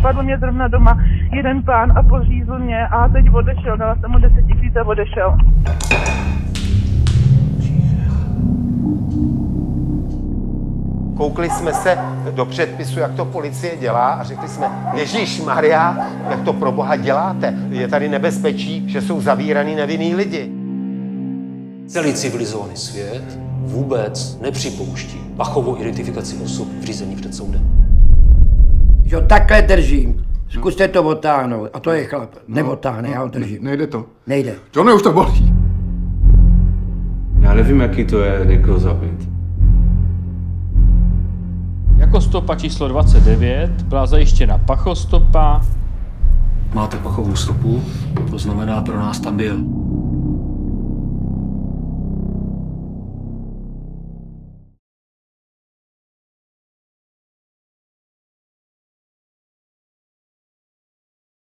napadl mě zrovna doma jeden pán a pořízl mě a teď odešel, dala jsem mu 10 000 a odešel. Koukli jsme se do předpisu, jak to policie dělá a řekli jsme, Ježíšmarja, jak to pro Boha děláte? Je tady nebezpečí, že jsou zavíraný nevinný lidi. Celý civilizovaný svět vůbec nepřipouští pachovou identifikaci osob v řízení před soudem. Že ho takhle držím, zkuste to otáhnout. A to je chlap, neotáhne, já ho držím. Nejde to. Nejde. Johne, už to bolí. Já nevím, jaký to je někoho zabít. Jako stopa číslo 29 byla zajištěna pachostopa. Máte pachovou stopu, to znamená, pro nás tam byl.